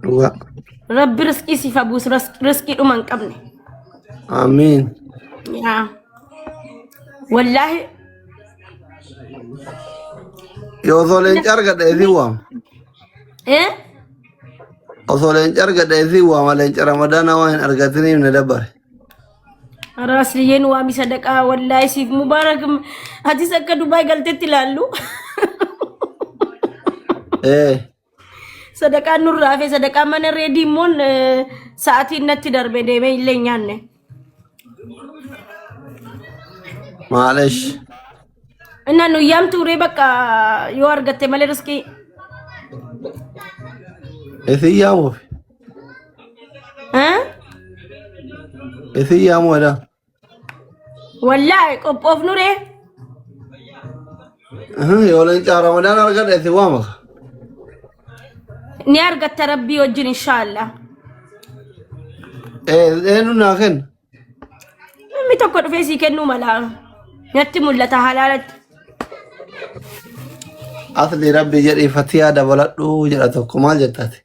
Dhuga. Rabbi riskii siif buusu riskii dhuman qabne. Amiin. Yaa. Wallaahi. Yoo osoo leenca argadhe si waama. Osoo leenca argadhe si waama leenca ramadaana waan hin argatiniif na dabbare. Rasliyen waami sadaqaa wallaahi siif mubaarak ati akka Dubaay galtetti ilaallu. Sadaqaan nurraa fi sadaqaan mana reedii immoo sa'aatiin natti darbe deemee illee nyaanne. Maaleesh. Inna nu yaamtu uree bakka yoo argatte malee riskii. Esi yaamuuf. Esi yaamuudha. Wallaahi qophoof nuree. Yoo leenca ramadaan argadhe esi waamaka. Ni argatta rabbii wajjin inshaallah. Eenyu naa kenna. Namni tokko dhufee sii kennuu mala. Natti mul'ata halaalatti. Asli rabbi jedhii fatiyaa dabaladhu jedha tokko maal jettaati?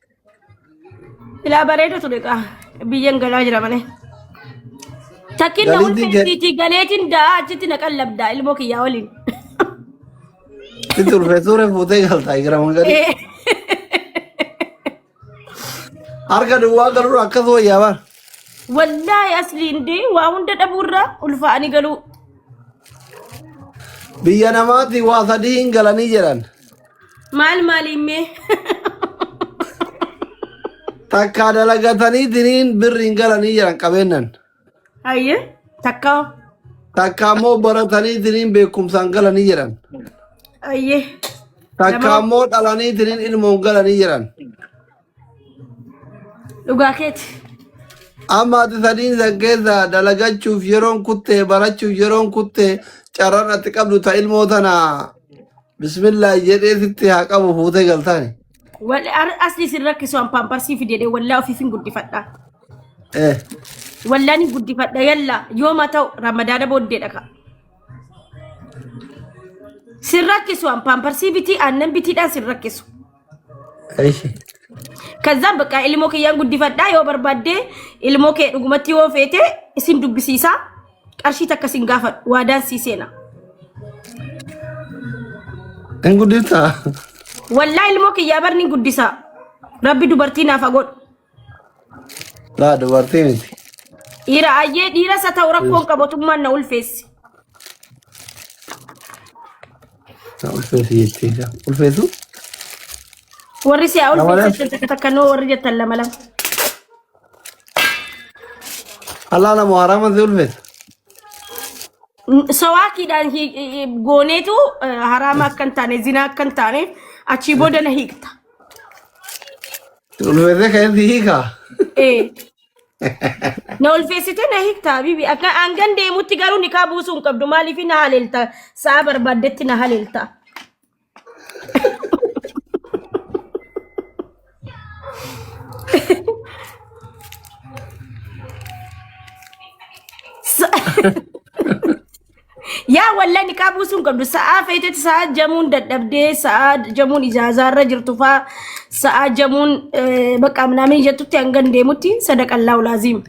Ilaa bareeda ture qaa biyyan galaa jira malee. Takkiin na ulfeessiiti galeetiin daa achitti na qallabdaa ilmoo kiyyaa waliin. Sitti ulfeessuure fuutee galtaa igiraman gadi. Harka duwwaa galuu akkas wayyaa bara. Wallaahi asliin dee waa hunda dhabuurraa ulfaa'anii galuu. Biyya namaatti waa sadii hin galanii jedhan. Maalimmee? Takka dalagatanii diniin birri hin galanii jedhan qabeennan. Ayyee takka. Takka ammoo baratanii diniin beekumsaan galanii jedhan. Ayyee. Takka ammoo dhalanii diniin ilmoon galanii jedhan. Dhugaa keeti. Amma ati sadiin saggeessa dalagachuuf yeroon kuttee barachuuf yeroon kuttee carraan ati qabdu ta ilmoo tana bismillah jedhee sitti haa qabu fuutee galtaani. Asli sin rakkisu an pamparsii fidee wallaa ofiifin guddifadha. Eh. Wallaa ni guddifadha yalla yooma ta'u ramadaana booddeedha ka. Sin rakkisu an pamparsii bitii aannan bitiidhaan sin rakkisu. Aishi. Kazzaan bakka ilmoo kiyyaan guddifadhaa yoo barbaadde ilmoo kee dhugumatti yoo feete isin dubbisiisaa qarshii takka sin gaafadhu waadaan sii seena. En guddiftaa? Wallaa ilmoo kiyyaa barni guddisaa. Rabbi dubartii naaf godhu. Laa dubartii miti. Dhiira ayyee dhiira isa ta'u rakkoon qabatummaan na ulfeessi. Na ulfeessi jettee ulfeessu? Warri siyaa ulfeessi takkanoo warri jettan lama lama. Allah nama haraama si ulfeessa. Sawaakiidhaan gooneetu haraama akka hin taane zinaa akka hin taane achii booda na hiikta. Ulfeessee kan si hiikaa? Na ulfeessite na hiikta bibi akka aangan deemutti garuu nikaa buusuu hin qabdu maaliif na haleelta sa'a barbaaddetti na haleelta. Yaa wallah nikaa buusuun qabdu sa'a feetetti sa'a jamuun dadhabdee sa'a jamuun ijaazaarra jirtu faa sa'a jamuun bakka minaamin jettutti hangan deemutti sadaqallaahu laaziim.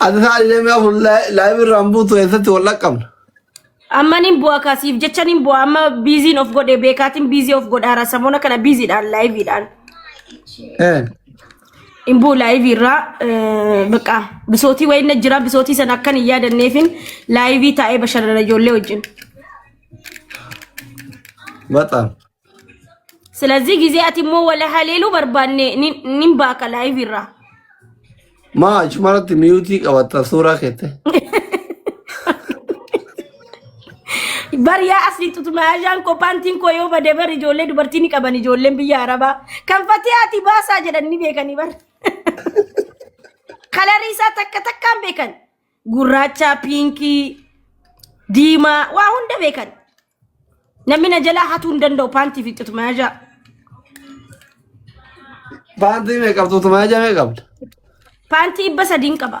Ati sa'a deemee afur laayibirraan buutu eessatti wal laqqabna. Amma nin bu'a kaasiif jecha nin bu'a amma biiziin of godhe beekaatiin biizii of godhaara samoona kana biiziidhaan laayiviidhaan. Imbu laayivi irraa bakka bisootii wayinna jira bisootii sana akkan hin yaadanneefin laayivii taa'ee bashannana ijoollee wajjin. Bataam. ስለዚህ ጊዜ አቲሞ ወለ ሀሌሉ በርባኔ ኒም ባካ ላይቭ ይራ ማች ማለት ሚዩቲ ቀባታ ሱራ ከተ Bariya asli tutu maajan ko pantin ko yo bade bar ijoollee dubartiin qaban ijoolleen biyya arabaa kan fatiyaati baasaa jedhanii beekanii bar kalarii isaa takka takkaan beekan gurraacha piinkii diimaa waa hunda beekan namni na jalaa hatuu hin danda'u paantii fi tutu maaja paantii mee qabdu tutu maaja mee qabda paantii 300 qaba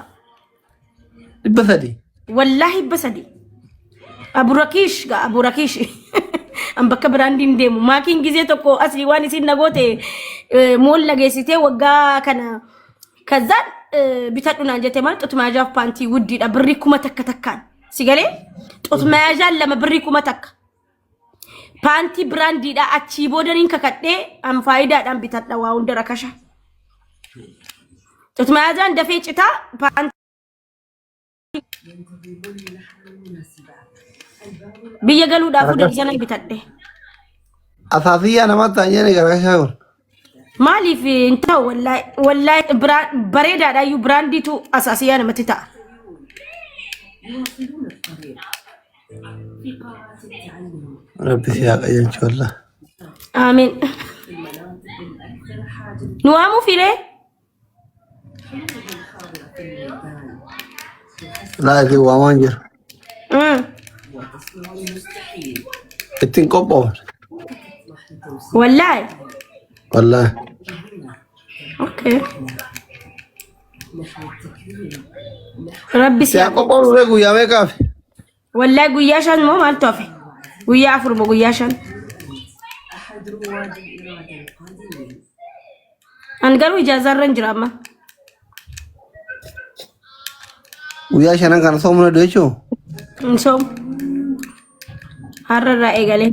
300 wallahi 300 Abu Rakish an bakka brandin deemu maakiin gizee tokko asli waan isin nagote mool lageessite waggaa kana kazan bitadhunaan jette maal xutmaajaaf paantii wuddiidha birri kuma takkaan sigalee xutmaajaan lama birri kuma takka paantii brandiidha achii boodaniin kakadhee an faayidaadhaan bitadha waa hunda rakasha xutmaajaan dafee citaa paantii biyya galuudhaaf deebisan bitadhe Asasiya nama tanyane garakasha gon. Maaliif inta wallahi bareedaadha yu branditu asasiya namatti ta'a. Rabbi si haqa jechu wallah. Amin. Nuamu fire? La di waman jir. Ittin qopo. Wallahi. Wallahi. Okay. Rabbi Si qopo re guya me kafe. Wallahi guya shan mo mal tofe. Guya afur mo guya shan. An garu ijazah ran jirama. Guya shanan kan somna decho. So harra egale.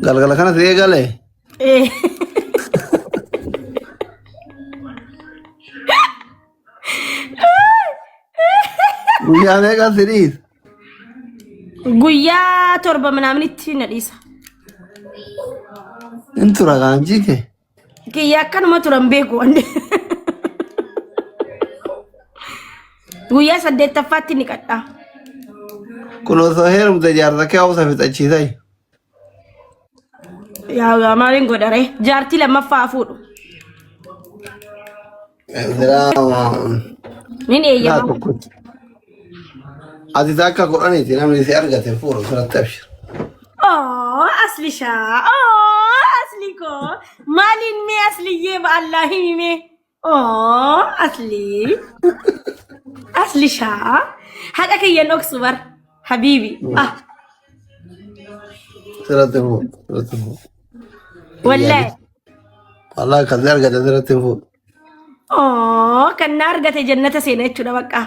Galgala kana se egale. Guya me ka series. Guya torba manamnitti nadisa. Intura ganji ke. Guya kanuma turan beeku ande. Guya saddeettaffaatti ni qadha. Kuno so herum de jarda ke awsa fitachi sai. Yaa maalin godhare jaartii lammaffaa fuudhu. Nin eeyyama. Ati takka qur'aaniti namni si argate fuudhu suratti abshir. Oh aslisha. Oh asliko. Maalin me asliye ba Allahi me. Oh asli. Aslisha. Haqa kiyyan oksubar habibi. Ah. Suratti fuudhu. Wallahi. Wallahi kan argate suratti fuudhu. Oh kan argate jannata seena jechuudha bakka.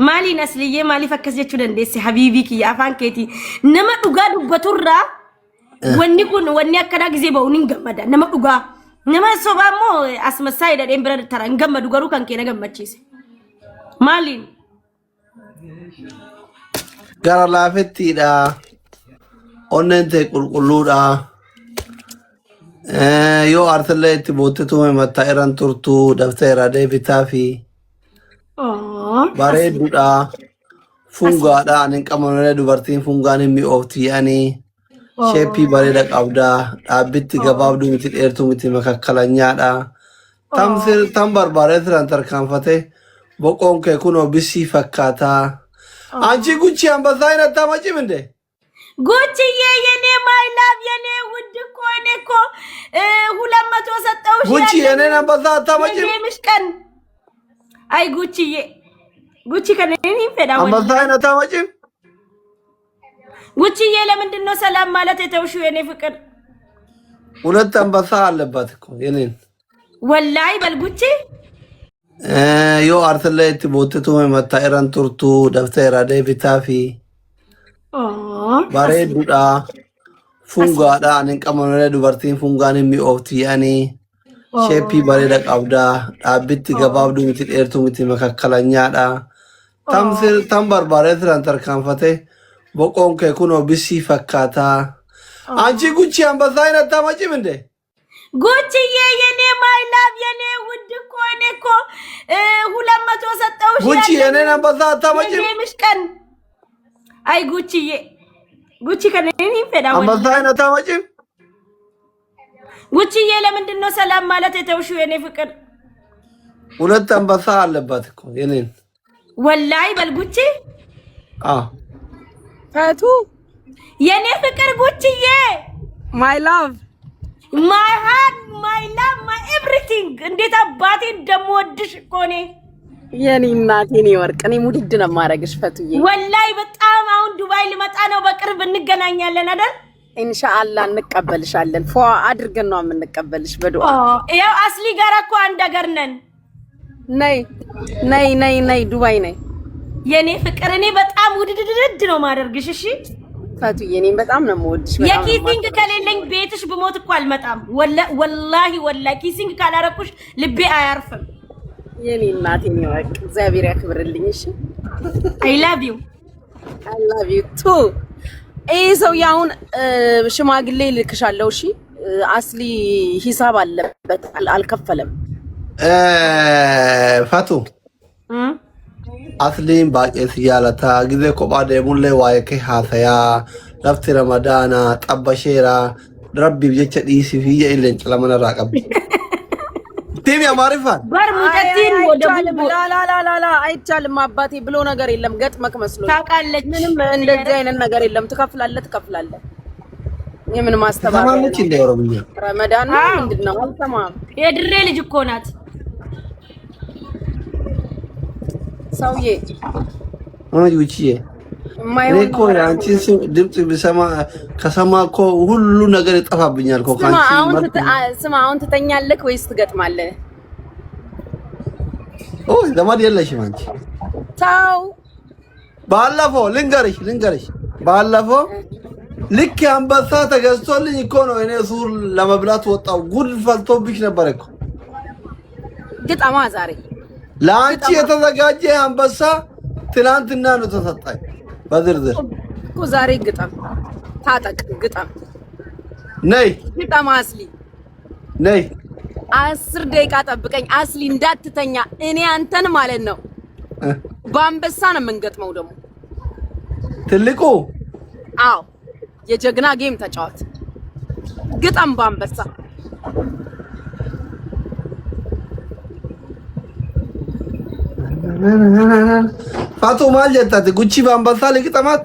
Maali nasliye maali fakkas jechuu dandeesse habibi kiyya afaan keeti nama dhugaa dubbaturraa wanni kun wanni akkana gizee ba'uun hin gammada nama dhugaa nama sobaa immoo asmasaa hidhadheen bira tara hin gammadu garuu kan keena gammachiise maaliin gara laafettiidha onneen ta'e qulqulluudha yoo aartillee itti boottetuume mattaa irraan turtuu dafteera deebitaa fi bareedduudha fungaadha anin qabamanee dubartiin fungaan hin mi'oofti yaanii sheeppii bareeda qabda dhaabbitti gabaabduu miti dheertuu miti makakkalanyaadha tam barbaadee siran tarkaanfate boqoon kee kunoo bisii fakkaata anchi guchi ambassaa hin attaa maciminde guchi የኔ ማይ ላቭ የኔ ውድ እኮ እኔ እኮ 200 ሰጠውሽ ጉቺ የኔን አንበሳ አታመጭም ምሽቀን አይ ጉቺዬ ጉቺ ከነኔ ፈዳው አንበሳ አታመጭም ጉቺዬ ለምንድን ነው ሰላም ማለት የተውሽው የኔ ፍቅር ሁለት አንበሳ አለባት እኮ የኔን ወላይ በልጉቺ ዮ አርትሌት ቦትቱ መታ ኢራን ቱርቱ ደፍተራ ደቢታፊ bareedduudha fungaadha anin qabamanee dubartiin fungaan hin mi'oofti yaanii sheeppii bareeda qabda dhaabbitti gabaabduu miti dheertuu miti makakkalanyaadha tam barbaadee siran tarkaanfate boqoon kee kunoo bisii fakkaata anchi guchi ambassaa hin attaa maciminde ጉቺዬ የኔ ማይ ላቭ የኔ ውድ እኮ እኔ እኮ 200 ሰጠውሽ ጉቺ የኔን አንበሳ አታመጭም ምሽቀን አይ ጉቺዬ ጉቺ ከነኔ ፈዳው አንበሳ አይን አታመጭም ጉቺዬ ለምንድን ነው ሰላም ማለት የተውሽው የኔ ፍቅር ሁለት አንበሳ አለባት እኮ የኔን ወላይ በልጉቺ ፈቱ የኔ ፍቅር ጉቺዬ ማይ ላቭ ማይ ሃርት ማይ ላቭ ማይ ኤቭሪቲንግ እንዴት አባቴ እንደምወድሽ እኮ እኔ የኔ እናት የኔ ወርቅ እኔ ሙድድ ነው ማረግሽ ፈቱዬ ወላይ በጣም አሁን ዱባይ ልመጣ ነው በቅርብ እንገናኛለን አይደል ኢንሻአላህ እንቀበልሻለን ፏ አድርገን ነው የምንቀበልሽ በዱአ ያው አስሊ ጋር እኮ አንድ ሀገር ነን ነይ ዱባይ ነይ የኔ ፍቅር እኔ በጣም ውድድድድ ነው ማደርግሽ እሺ ፈቱዬ እኔ በጣም ነው የምወድሽ የኪሲንግ ከሌለኝ ቤትሽ ብሞት እኮ አልመጣም ወላሂ ኪሲንግ ካላረኩሽ ልቤ አያርፍም የኔ እናት የኔ ወርቅ እግዚአብሔር ያክብርልኝ እሺ I love you too ሰው ያውን ሽማግሌ ልክሻለሁ እሺ አስሊ ሂሳብ አለበት አልከፈለም ፋቱ አስሊን ባቄስ ያለታ ጊዜ ኮባ ደሙለ ዋይከ ሀሰያ ለፍት ረመዳና ጠበሼራ ረቢ ብጀቸ ዲሲ ፊየ ኢለን ጨለመነ ራቀብ ቲም ያማሪፋን በርሙተቲን ወደ ላ አይቻልም አባቴ ብሎ ነገር የለም ገጥመክ መስሎ ታውቃለች ምንም እንደዚህ አይነት ነገር የለም ትከፍላለህ የምን ማስተባበል ተማምጪ እንደ ኦሮምኛ ረመዳን ምንድነው አልተማም የድሬ ልጅ እኮ ናት ሰውዬ ውጪዬ እኮ አንቺን ድምጽ ብሰማ ከሰማ እኮ ሁሉ ነገር ይጠፋብኛል እኮ ካንቺ ስማ አሁን ትተኛለህ ወይስ ትገጥማለህ ዘመድ የለሽም አንቺ ታው ባለፈው ልንገርሽ ባለፈው ልክ አንበሳ ተገዝቶልኝ እኮ ነው እኔ ሱር ለመብላት ወጣው ጉድ ፈልቶብሽ ነበር እኮ ግጣማ ዛሬ ለአንቺ የተዘጋጀ አንበሳ ትናንትና ነው ተሰጣኝ በዝርዝር እኮ ዛሬ ግጣም ታጠቅ ግጣም ነይ ግጣም አስሊ ነይ 10 ደቂቃ ጠብቀኝ አስሊ እንዳትተኛ እኔ አንተን ማለት ነው በአንበሳ ነው የምንገጥመው ደግሞ ትልቁ አዎ የጀግና ጌም ተጫወት ግጣም በአንበሳ ፋቱ ማልጀታት ጉቺ በአንበሳ ልግጠማት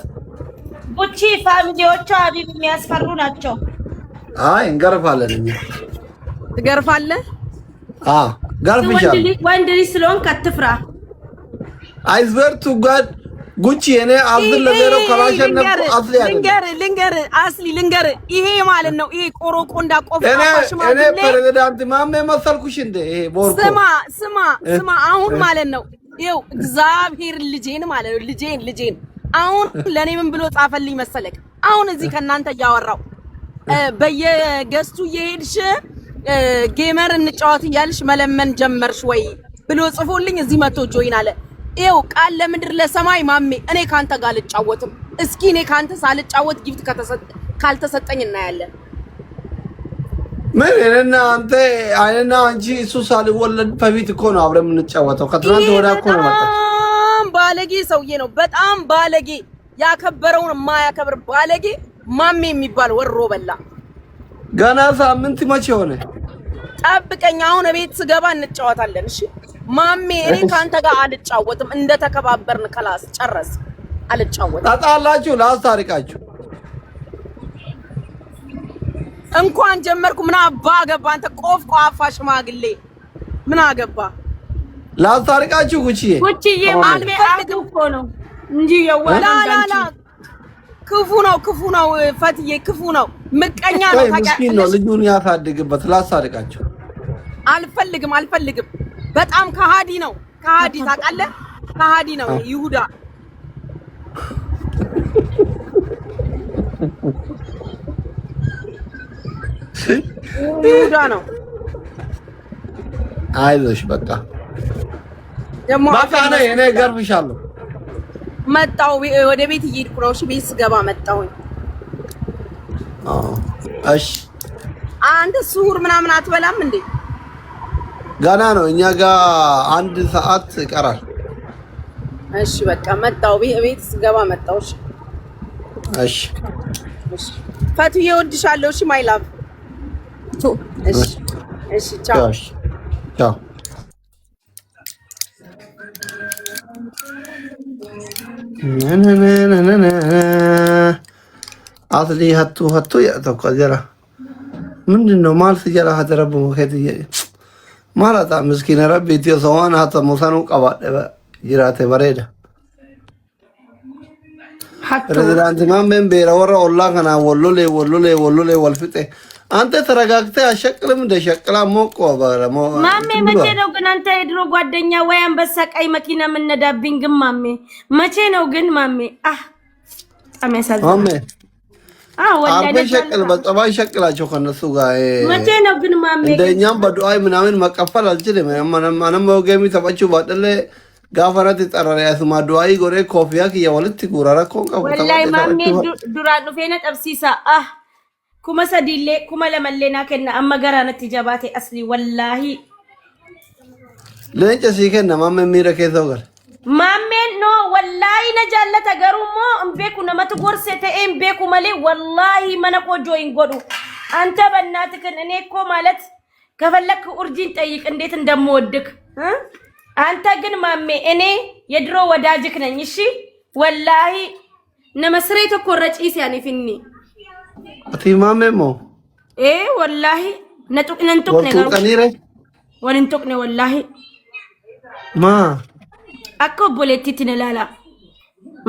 ጉቺ ፋሚሊዎቿ አቢብ የሚያስፈሩ ናቸው አይ እንገርፋለን እኛ ትገርፋለህ ገርፍሻለሁ ወንድ ልጅ ስለሆንክ አትፍራ I swear to God ጉቺ እኔ አፍል ለዘሮ ካላሸነፍ አፍል ያለ ልንገር ይሄ ማለት ነው ይሄ ቆሮቆ እንዳቆፍ እኔ ፕሬዝዳንት ማሜ መሰልኩሽ እንደ ይሄ ቦርኮ ስማ አሁን ማለት ነው ይው እግዚአብሔር ልጄን ማለት ነው ልጄን አሁን ለኔ ምን ብሎ ጻፈልኝ መሰለክ አሁን እዚህ ከናንተ ያወራው በየገስቱ እየሄድሽ ጌመር እንጫወት እያልሽ መለመን ጀመርሽ ወይ ብሎ ጽፎልኝ እዚህ መጥቶ ጆይን አለ ይው ቃል ለምድር ለሰማይ ማሜ እኔ ካንተ ጋር ልጫወትም እስኪ እኔ ካንተ ሳልጫወት ጊፍት ካልተሰጠኝ እናያለን ምን እኔና አንተ አይና አንቺ እሱ ሳልወለድ በፊት እኮ ነው አብረን የምንጫወተው ከትናንት ወዲያ እኮ ነው ማለት ባለጌ ሰውዬ ነው በጣም ባለጌ ያከበረውን ማያከብር ባለጌ ማሜ የሚባል ወሮ በላ ገና ሳምንት መቼ ሆነ ጠብቀኝ አሁን ቤት ስገባ እንጫወታለን እሺ ማሜ እኔ ካንተ ጋር አልጫወትም እንደተከባበርን ከላስ ጨረስ አልጫወትም ታጣላችሁ ላስታርቃችሁ እንኳን ጀመርኩ ምን አባ ገባ አንተ ቆፍ ቋፋ ሽማግሌ ምን አገባ ላስታርቃችሁ ጉቺዬ ማሜ አጉ እኮ ነው እንጂ ላ ክፉ ነው ፈትዬ ክፉ ነው ምቀኛ ነው ምስኪን ነው ልጁን ያሳድግበት ላስታርቃችሁ አልፈልግም በጣም ከሃዲ ነው ታውቃለህ ከሃዲ ነው ይሁዳ ነው አይዞሽ በቃ ደሞ ባካነ እኔ ገርፍሻለሁ መጣው ወደ ቤት እየሄድኩ ነው እሺ ቤት ስገባ መጣሁኝ እሺ አንተ ሱር ምናምን አትበላም እንዴ ገና ነው እኛ ጋር 1 ሰዓት ይቀራል እሺ በቃ መጣው ቤት ስገባ መጣው እሺ ፈቱዬ እወድሻለሁ እሺ ማይ ላቭ እሺ ቻው አስሊ ሀቱ ያተቆ ጀራ ምንድነው ማልስ ጀራ ሀደረቡ ከዚህ Malata miskina rabbi tiyo sawan hata musanu qabadhe jiraate bareeda. President Mamben beera warra ollaa kana wallolee walfixe. Ante ተረጋግተህ አሸቅልም እንደ ሸቅላ ሞቆ ባራ ሞ ማሜ መቼ ነው ግን አንተ የድሮ ጓደኛ ወይ አንበሳ ቀይ መኪና ምንነዳብኝ ግን ማሜ መቼ ነው ግን ማሜ አመሳዝ ማሜ ወላሂ አርበ ሸቅል በጸባይ ሸቅላቸው ከነሱ ጋር መቼ ነው ግን ማሜ እንደኛም በዱአይ ምናምን መቀፈል አልችልም ማንም ወገሚ ተባችሁ ባደለ ጋፈራት ተጠራራ ያስማ ዱአይ ጎሬ ኮፊያ ከየወልት ጉራራ ኮንቀ ወላሂ ማሜ ዱራኑ ፌነ ጠብሲሳ kuma sadille kuma lamalle na kenna amma garanatti jabate asli wallahi lenca si kenna mamme mira ke sogal mamme no wallahi na jallata garumo mbe kuna matu gorsete mbe kumale wallahi mana ko join godu anta bannati kan ene ko ማለት ከፈለክ ኡርጂን ጠይቅ እንዴት እንደምወድክ አንተ ግን ማሜ እኔ የድሮ ወዳጅክ ነኝ እሺ ወላሂ ነመስሬት ኮረጪ ሲያኔ ፊኒ ati mame mo wallahi nantuk ne garu kanire wanintuk ne wallahi ma akko boletti tinelala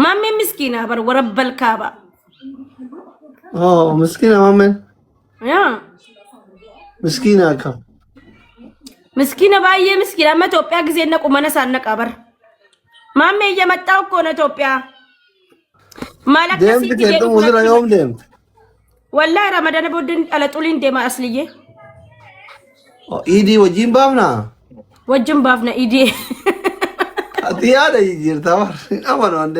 mamme miskina bar warabbal kaaba miskina mame ya miskina ka miskina baye miskina ma Ethiopia giዜ እና ቁመነ ሳነቃበር ማሜ እየመጣው እኮ ነው ኢትዮጵያ ማለከ ደም ትከዱ ሙዝራ يوم ደም والله رمضان بودن على طولين دي ما اصليه ايدي وجين بافنا وجين بافنا ايدي اتياده يجير تمر امانو عند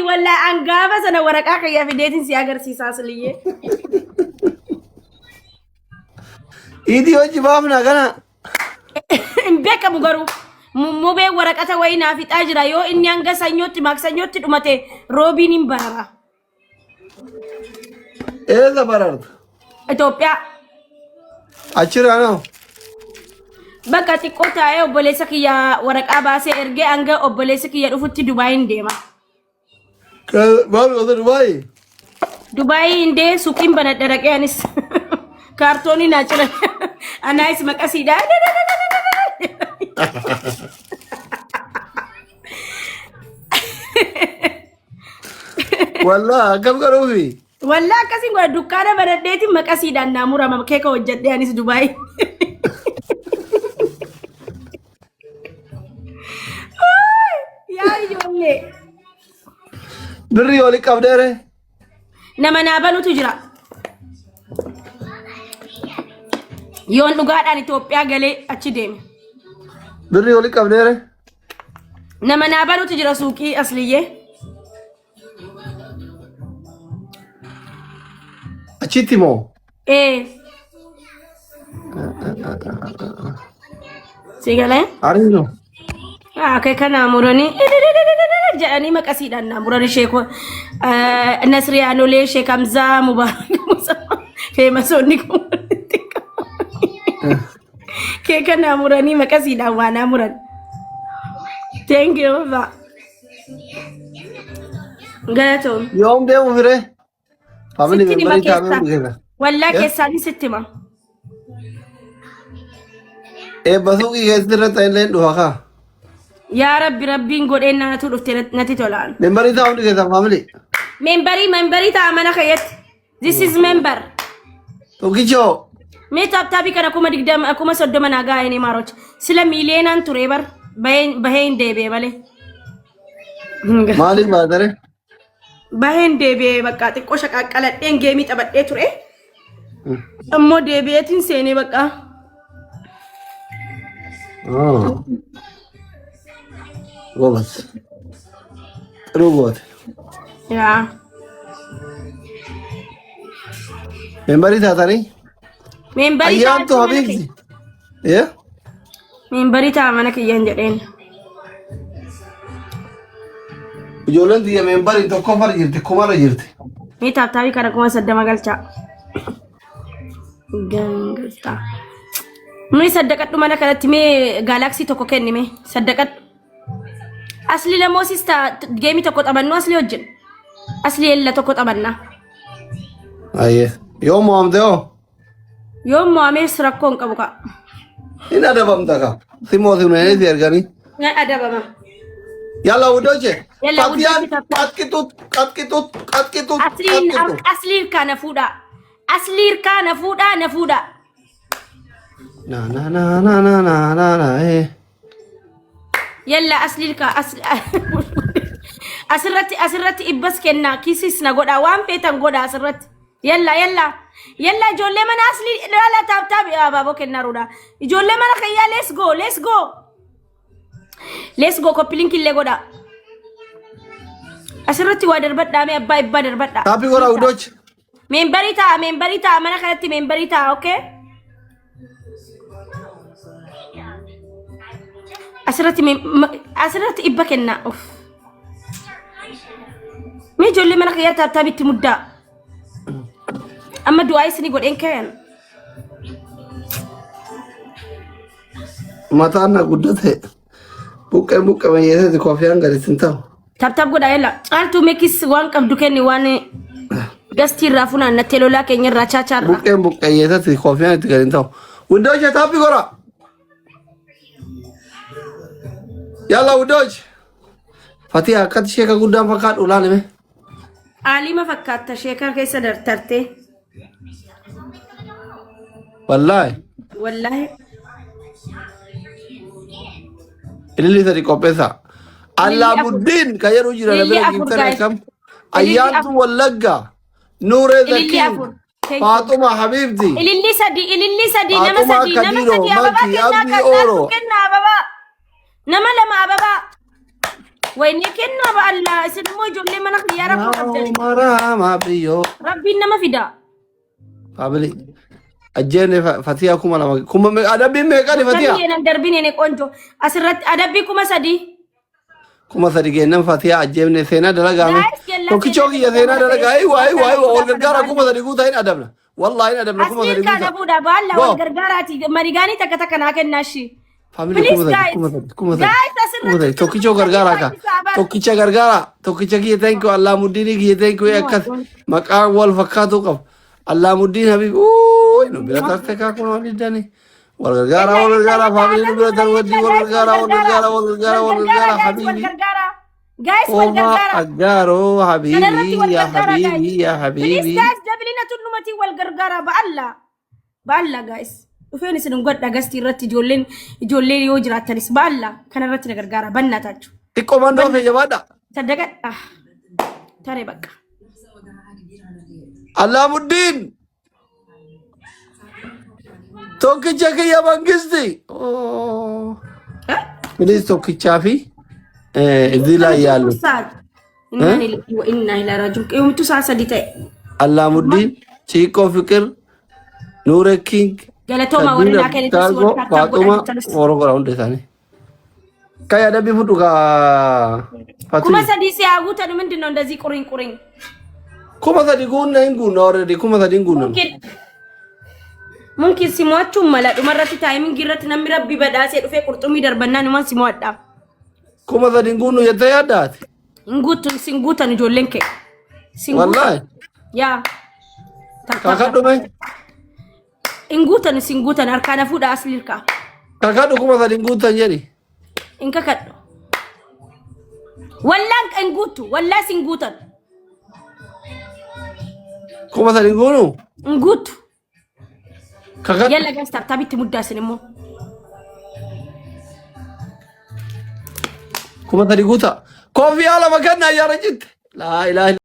والله انغابا سنه ورقه يا فيديتين سياغر سيساسليه ايدي وجين بافنا كنا امبيك مغرو موبي ورقه وينا في تاجرا يو اني انغا سانيوتي ماكسانيوتي دمته روبين بارا ايه بررت ኢትዮጵያ አችራ ነው በቃ ጥቆታ ኦቦሌሰክያ ወረቃ ባሴ እርጌ አንገ ኦቦሌሰክያ ዱፍቲ ዱባይ እንደማ ባል ወደ ዱባይ እንደ ሱቂን በነደረቀ ያንስ ካርቶኒ ናጭለ አናይስ መቀሲዳ ወላ አከምከሩፊ والله كاسين غو دكانه برديتي مقاسيدا نامورا مكيكه وجدي انيس دبي يا يومي بري ولي قبدره نمنا بلو تجرا يون دغادان ኢትዮጵያ ገሌ አቺ ደም بري ولي قبدره نمنا بلو تجرا سوقي اصليه Acitimo. Sigale? Arino. Kaya kana murani. Jani makasida na murani sheko. Nasri anole shekamza mubarak musama. Famous oni ko. Kaya kana murani makasida wana muran. Thank you ba. Galato. Yom demo fire. Family member tamen bugena. Walla kesani sittima. Basuki kesdira Thailand duha. Ya Rabbi Rabbin godena natu dufte nati tolan. Member ta undi kesa family. Memberi ta amana khayet. This is member. To kicho. Me tabi kana kuma digdam kuma soddoma naga ene maroch. Sila milienan turebar bahen debe bale. Malik badare. Bahen debe bakka xiqqo shaqaqqaladhen geemi xabadhe ture ammo debeetin seene bakka ጎበዝ ጥሩ ጎት ያ ሜምበሪ ታታኒ አያንቱ ሀቢብ ያ ሜምበሪ ታመነ ከየን ጀደን ijoolleen biyya meembarii tokko fara jirti kumara jirti. Mee taaptaabii kana kuma saddama galchaa. Gangaltaa. Mee saddaqadhu mana kanatti mee gaalaksii tokko kennime saddaqadhu. Asli lamoosis geemii tokko taphannu asli wajjin. Asli ella tokko taphanna. Ayyee yoo mo'amte hoo? Yoo mo'amees rakkoo hin qabu kaa. Ina adabamta Simootiin neeti erganii. adabama. Yalla wudoche. Yalla Fatiyaan wudoche, qaxqixut. Asliin kana fuudha. Asliin kana fuudha na fuudha. Na. Yalla asliin ka asirratti ibbas kenna kisis na godha waan feetan godha asirratti. Yalla ijoollee mana aslii lala taab abaaboo kenna ruudha. Ijoollee mana kayyaa let's go koppiliin killee godha. Asirratti waa darbadhaa mee abbaa ibbaa darbadhaa. Taappii godha wudoche. Membarii ta'a mana kanatti membarii ta'a okay. Asirratti ibba kenna. Mee ijoollee mana kayyaa taabitti muddaa. Amma du'aa isini godheen kayan. Mataan na guddate. Buqqee mayyeesatti koofiyaan gaditti ta'u. Tab godha yalla. Caaltuu meekis waan qabdu kenni waan gastii irraa funaannattee lolaa keenya irraa chaachaarraa. Buqqee mayyeesatti koofiyaan itti gaditti ta'u. Wudoche taappii godha. Yalla wudoche. Fatii akkatti sheeka guddaan fakkaadhu ulaalime. Aalima fakkaatta sheekar keessa dartarte. Wallahi. Ililli sadi qopheessa. Allaamuddin kan jedhu jira dabala giftara kam. Ayyaantu Wallagga. Nuuree Zakii. Faatuma Habibti. Ililli sadi nama sadi ababa kenna ababa. Nama lama ababa. Wayne kenna ba Allah isin mo ijoollee mana kiyyaa rakkoo qabdan. Marama biyo. Rabbiin nama fida. Family. Ajjeene Fatiyaa kuma adabbii meeqani Fatiyaa? Kan darbine ne qonjo asirratti adabbii kuma sadi kennan Fatiyaa ajjeefne seenaa dalagaame. Tokkichoo kiyya seenaa dalagaa waay wal gargaara kuma sadi guutaa hin adabna. Wallahi hin adabna kuma sadi guutaa. Asirka fuudha baalla wal gargaaraati marigaanii takka naa kennaashi. Family kuma sadi. Tokkichoo gargaara ka. Tokkicha kiyya thank you Allaamuddin kiyya thank you akkas maqaan wal fakkaatu qaba. Allaamuddin Habib no bila tarte ka kuno lidani wal gargara family bila darwadi wal gargara habibi guys wal gargara agaro habibi ya habibi please guys dablina tunumati wal gargara ba Allah guys ufeen isin godha gasti irratti ijoolleen yoo jiraatanis ba Allah kana irratti gargara bannatachu ikomando fe jabada sadaqa tare bakka Allaamuddin Tokkicha kiyya mangisti. Please tokkichaa fi idila yaalu. Inna ila rajul. Yomtu saa sadi ta'e. Allaamuddin, Chico Fikir, Nure King. Galatoma warina kennitu suwwan Faatuma Morogora hunde isaanii. Kaya adabbii fudhu ka Fatii. Kuma sadi si haguutan ምንድን ነው እንደዚህ ቁሪን kuma sadi guunna hin guunna already kuma sadi hin guunna. Mungkin simuachu malah umarratti timing girratti namni rabbi badhaasee dhufee qurxummii darbannaan uman simuadha. Kuma sadi hin guunnu jettee yaaddaati. Singuutan ijoolleen kee. Wallahi. Yaa. Kakadhume. Singuutan harkaan fuudha aslirka. Kakadhu kuma sadi hin guutan jedhi. Inka kadhu. Wallaan inguutu wallaa singuutan. Kuma sadi hin guunu. Inguutu. Kakak. Yalla guys tabitti muddaa isin immoo. Kuma sadi guuta. Koofii haala makanna ayyaana jitte. Laa ilaaha